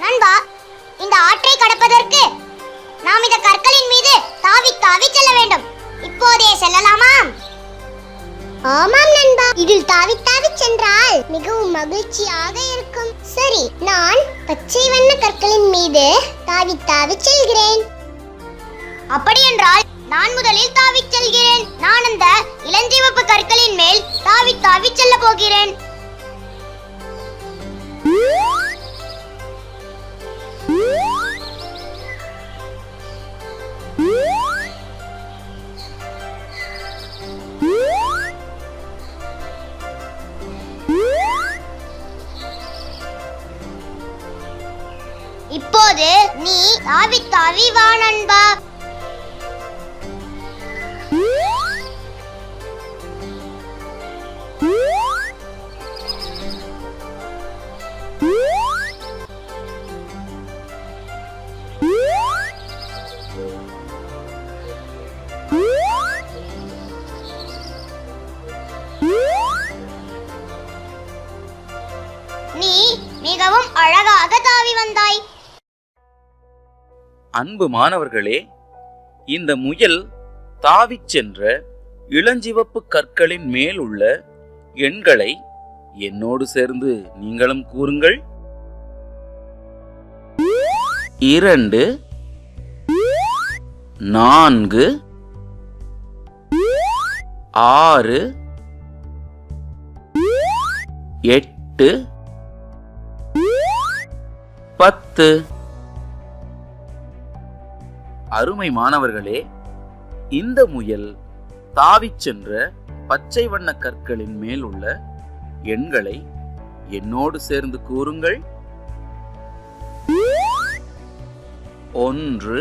நண்பா, இந்த ஆற்றை கடப்பதற்கு நாம் இந்த கற்களின் மீது தாவி தாவி செல்ல வேண்டும். இப்போதே செல்லலாமா? ஆமாம் நண்பா, இதில் தாவி தாவி சென்றால் மிகவும் மகிழ்ச்சியாக இருக்கும். சரி, நான் பச்சை வண்ண கற்களின் மீது தாவி தாவி செல்கிறேன். அப்படி என்றால் நான் முதலில் தாவி செல்கிறேன். நான் அந்த இளஞ்சிவப்பு கற்களின் மேல் தாவி தாவி செல்ல போகிறேன். இப்போது நீ தாவி தாவி வா நண்பா. நீ மிகவும் அழகாக தாவி வந்தாய். அன்பு மாணவர்களே, இந்த முயல் தாவிச் சென்ற இளஞ்சிவப்பு கற்களின் மேல் உள்ள எண்களை என்னோடு சேர்ந்து நீங்களும் கூறுங்கள். 2 4 6 8 10. அருமை மாணவர்களே, இந்த முயல் தாவிச் சென்ற பச்சை வண்ண கற்களின் மேல் உள்ள எண்களை என்னோடு சேர்ந்து கூறுங்கள். 1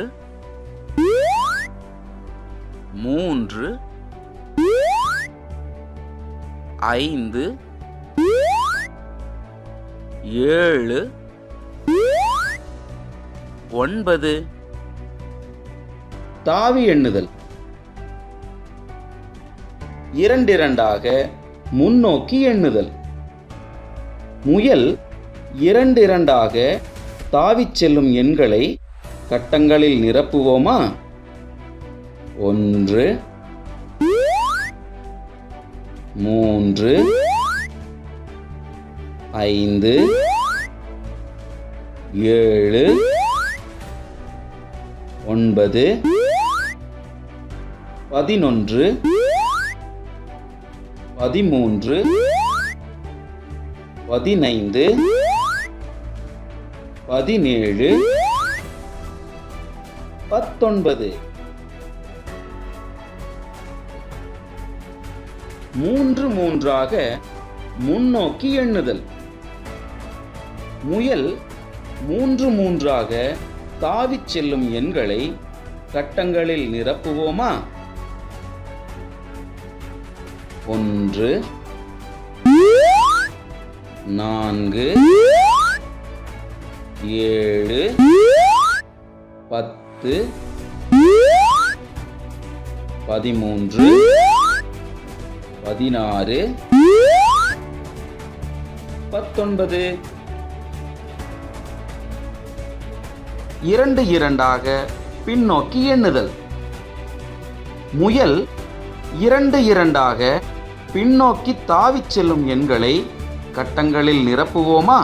3 5 7 9. தாவி எண்ணுதல். 2 முன்னோக்கி எண்ணுதல். முயல் 2 தாவிச் செல்லும் எண்களை கட்டங்களில் நிரப்புவோமா? 1 3 5 7 9 11 13 15 17 19. 3 முன்னோக்கி எண்ணுதல். முயல் 3 தாவிச் செல்லும் எண்களை கட்டங்களில் நிரப்புவோமா? 1 4 7 10 13 16 19. 2 பின்னோக்கி எண்ணுதல். முயல் 2 பின்னோக்கி தாவிச் செல்லும் எண்களை கட்டங்களில் நிரப்புவோமா?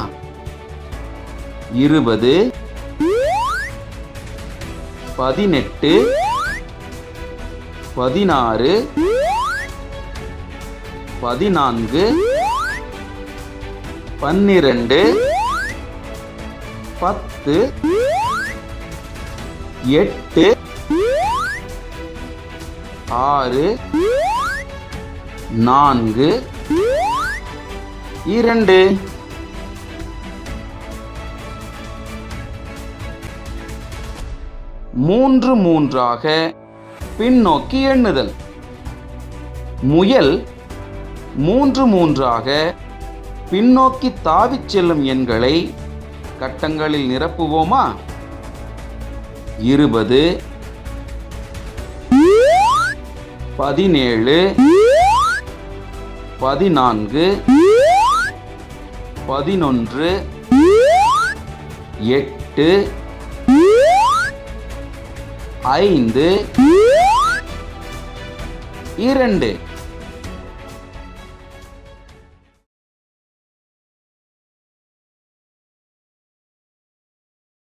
20 18 16 14 12 10 8 6 4 2. 3 பின்னோக்கி எண்ணுதல். முயல் 3 பின்னோக்கி தாவிச் செல்லும் எண்களை கட்டங்களில் நிரப்புவோமா? 20 17 14 11 8 5 2